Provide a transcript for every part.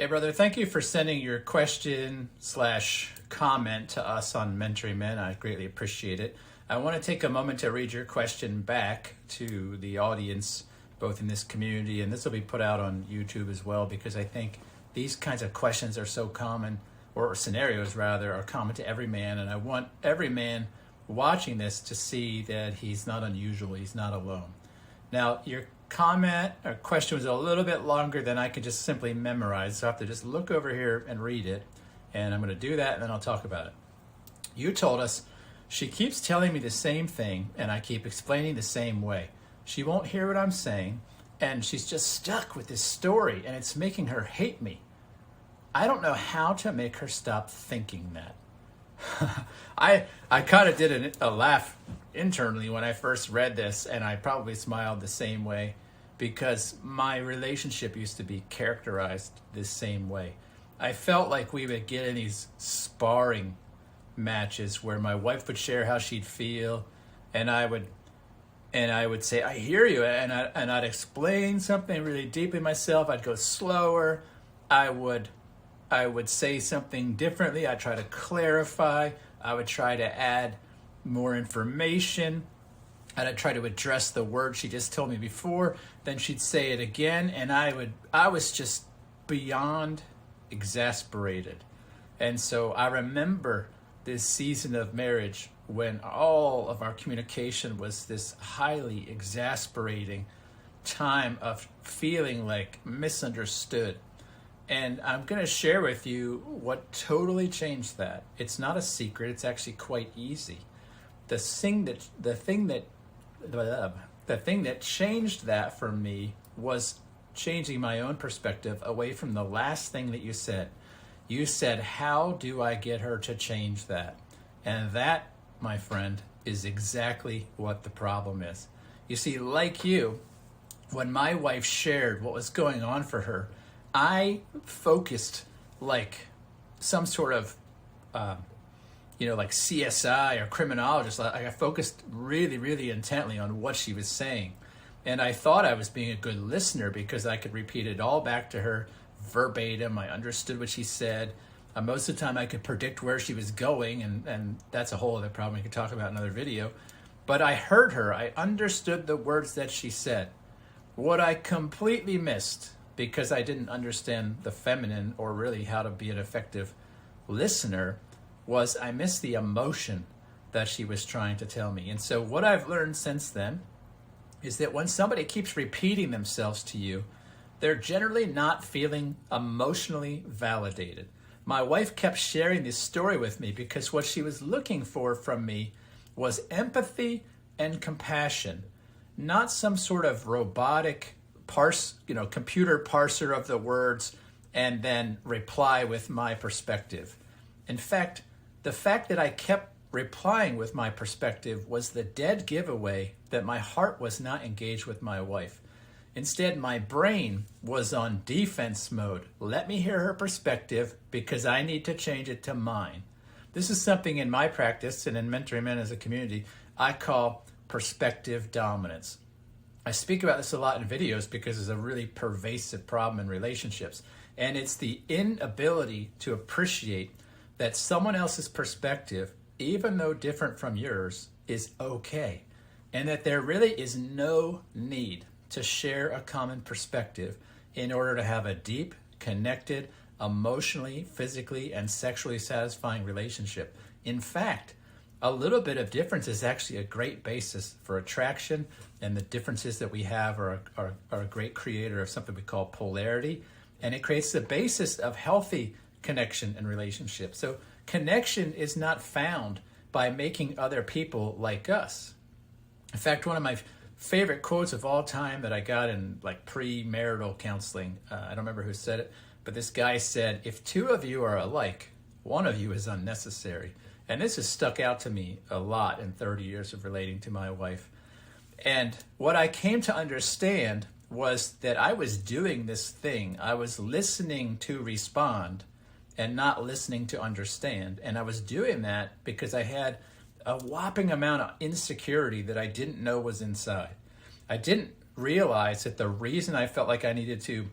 Hey, brother, thank you for sending your question slash comment to us on Mentoring Men. I greatly appreciate it. I want to take a moment to read your question back to the audience, both in this community, and this will be put out on YouTube as well, because I think these kinds of questions are so common, or scenarios rather, are common to every man, and I want every man watching this to see that he's not unusual, he's not alone. Now, your comment or question was a little bit longer than I could just simply memorize, so I have to just look over here and read it, and I'm going to do that and then I'll talk about it. You told us, she keeps telling me the same thing and I keep explaining the same way. She won't hear what I'm saying and she's just stuck with this story and it's making her hate me. I don't know how to make her stop thinking that. I kind of did a laugh internally when I first read this, and I probably smiled the same way because my relationship used to be characterized this same way. I felt like we would get in these sparring matches where my wife would share how she'd feel, and I would say, I hear you, and I'd explain something really deeply myself. I'd go slower. I would say something differently. I'd try to clarify. I would try to add more information. And I'd try to address the word she just told me before. Then she'd say it again. And I was just beyond exasperated. And so I remember this season of marriage when all of our communication was this highly exasperating time of feeling like misunderstood. And I'm going to share with you what totally changed that. It's not a secret. It's actually quite easy. The thing that changed that for me was changing my own perspective away from the last thing that you said. You said, how do I get her to change that? And that, my friend, is exactly what the problem is. You see, like you, when my wife shared what was going on for her, I focused like some sort of, like CSI or criminologist. I focused really, really intently on what she was saying. And I thought I was being a good listener because I could repeat it all back to her verbatim. I understood what she said. Most of the time I could predict where she was going, and that's a whole other problem we could talk about in another video. But I heard her. I understood the words that she said. What I completely missed, because I didn't understand the feminine or really how to be an effective listener, was I missed the emotion that she was trying to tell me. And so what I've learned since then is that when somebody keeps repeating themselves to you, they're generally not feeling emotionally validated. My wife kept sharing this story with me because what she was looking for from me was empathy and compassion, not some sort of robotic computer parser of the words and then reply with my perspective. In fact, the fact that I kept replying with my perspective was the dead giveaway that my heart was not engaged with my wife. Instead, my brain was on defense mode. Let me hear her perspective because I need to change it to mine. This is something in my practice and in Mentoring Men as a community I call perspective dominance. I speak about this a lot in videos because it's a really pervasive problem in relationships. And it's the inability to appreciate that someone else's perspective, even though different from yours, is okay. And that there really is no need to share a common perspective in order to have a deep, connected, emotionally, physically, and sexually satisfying relationship. In fact, a little bit of difference is actually a great basis for attraction, and the differences that we have are a great creator of something we call polarity, and it creates the basis of healthy connection and relationship. So connection is not found by making other people like us. In fact, one of my favorite quotes of all time that I got in like premarital counseling, I don't remember who said it, but this guy said, if two of you are alike, one of you is unnecessary. And this has stuck out to me a lot in 30 years of relating to my wife. And what I came to understand was that I was doing this thing. I was listening to respond and not listening to understand. And I was doing that because I had a whopping amount of insecurity that I didn't know was inside. I didn't realize that the reason I felt like I needed to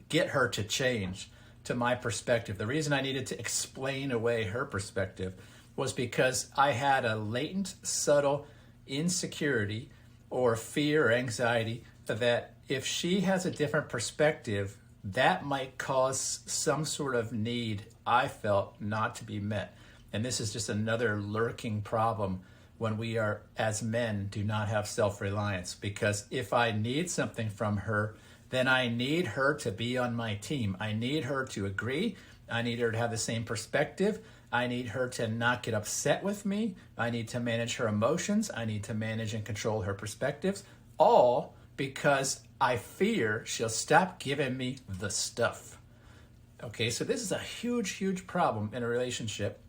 get her to change to my perspective. The reason I needed to explain away her perspective was because I had a latent, subtle insecurity or fear or anxiety that if she has a different perspective, that might cause some sort of need I felt not to be met. And this is just another lurking problem when we are, as men, do not have self-reliance. Because if I need something from her, then I need her to be on my team. I need her to agree. I need her to have the same perspective. I need her to not get upset with me. I need to manage her emotions. I need to manage and control her perspectives. All because I fear she'll stop giving me the stuff. Okay, so this is a huge, huge problem in a relationship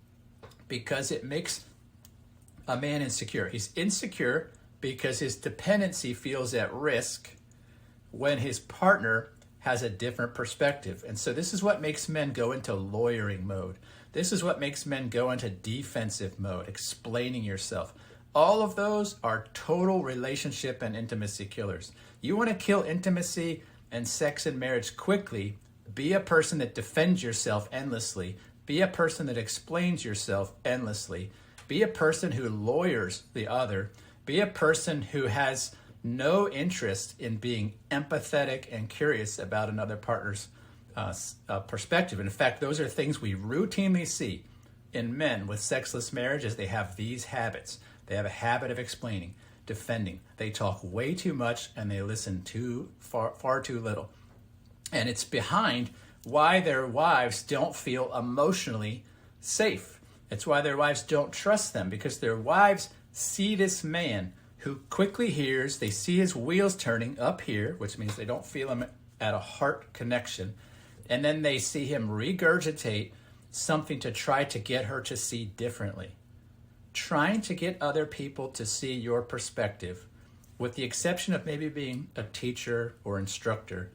because it makes a man insecure. He's insecure because his dependency feels at risk when his partner has a different perspective. And so this is what makes men go into lawyering mode. This is what makes men go into defensive mode, explaining yourself. All of those are total relationship and intimacy killers. You want to kill intimacy and sex and marriage quickly, be a person that defends yourself endlessly. Be a person that explains yourself endlessly. Be a person who lawyers the other. Be a person who has no interest in being empathetic and curious about another partner's perspective. And in fact, those are things we routinely see in men with sexless marriages. They have these habits. They have a habit of explaining, defending. They talk way too much and they listen far too little. And it's behind why their wives don't feel emotionally safe. It's why their wives don't trust them, because their wives see this man who quickly hears, they see his wheels turning up here, which means they don't feel him at a heart connection. And then they see him regurgitate something to try to get her to see differently. Trying to get other people to see your perspective, with the exception of maybe being a teacher or instructor,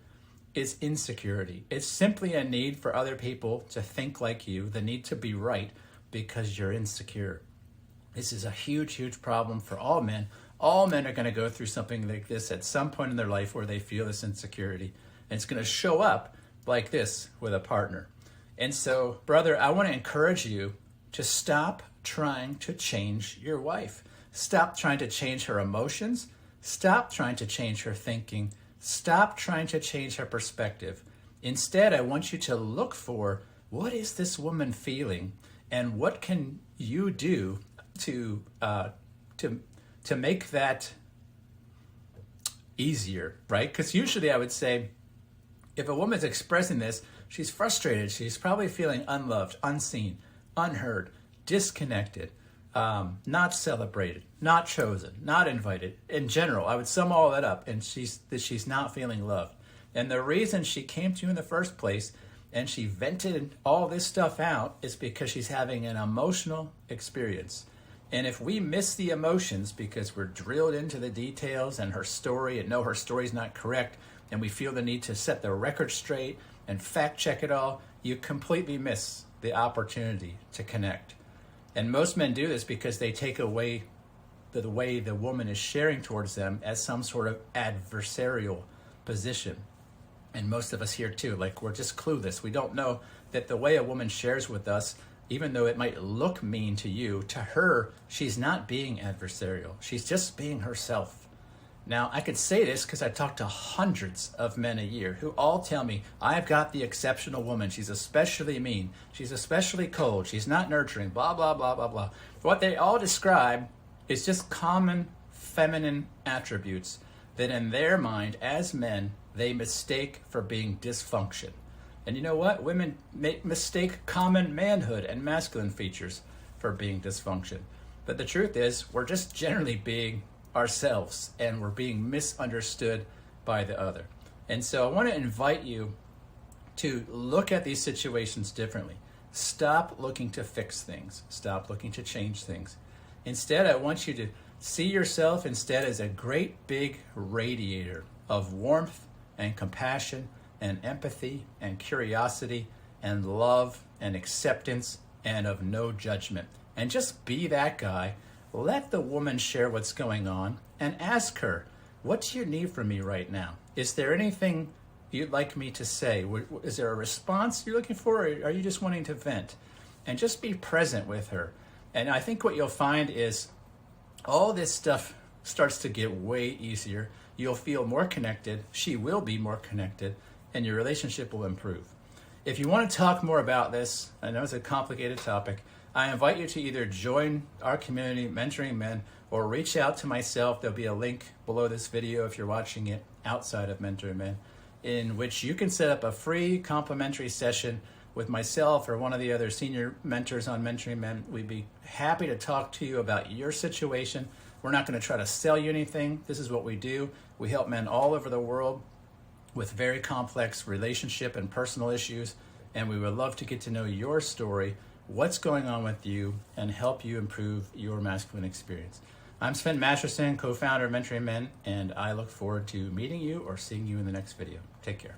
is insecurity. It's simply a need for other people to think like you, the need to be right because you're insecure. This is a huge, huge problem for all men. All men are going to go through something like this at some point in their life where they feel this insecurity. And it's going to show up like this with a partner. And so, brother, I want to encourage you to stop trying to change your wife. Stop trying to change her emotions. Stop trying to change her thinking. Stop trying to change her perspective. Instead, I want you to look for, what is this woman feeling, and what can you do to make that easier, right? Because usually I would say, if a woman's expressing this, she's frustrated. She's probably feeling unloved, unseen, unheard, disconnected, not celebrated, not chosen, not invited. In general, I would sum all that up, and she's not feeling loved. And the reason she came to you in the first place and she vented all this stuff out is because she's having an emotional experience. And if we miss the emotions because we're drilled into the details and her story and know her story's not correct, and we feel the need to set the record straight and fact check it all, you completely miss the opportunity to connect. And most men do this because they take away the way the woman is sharing towards them as some sort of adversarial position. And most of us here too, like, we're just clueless. We don't know that the way a woman shares with us, even though it might look mean to you, to her, she's not being adversarial. She's just being herself. Now, I could say this because I talk to hundreds of men a year who all tell me, I've got the exceptional woman. She's especially mean. She's especially cold. She's not nurturing, blah, blah, blah, blah, blah. What they all describe is just common feminine attributes that in their mind, as men, they mistake for being dysfunction. And you know what? Women mistake common manhood and masculine features for being dysfunction. But the truth is, we're just generally being ourselves, and we're being misunderstood by the other. And so I want to invite you to look at these situations differently. Stop looking to fix things. Stop looking to change things. Instead, I want you to see yourself instead as a great big radiator of warmth and compassion and empathy and curiosity and love and acceptance and of no judgment. And just be that guy. Let the woman share what's going on and ask her, what do you need from me right now? Is there anything you'd like me to say? Is there a response you're looking for, or are you just wanting to vent? And just be present with her. And I think what you'll find is all this stuff starts to get way easier. You'll feel more connected. She will be more connected, and your relationship will improve. If you want to talk more about this, I know it's a complicated topic, I invite you to either join our community, Mentoring Men, or reach out to myself. There'll be a link below this video if you're watching it outside of Mentoring Men, in which you can set up a free complimentary session with myself or one of the other senior mentors on Mentoring Men. We'd be happy to talk to you about your situation. We're not going to try to sell you anything. This is what we do. We help men all over the world with very complex relationship and personal issues, and we would love to get to know your story, what's going on with you, and help you improve your masculine experience. I'm Sven Masterson, co-founder of Mentoring Men, and I look forward to meeting you or seeing you in the next video. Take care.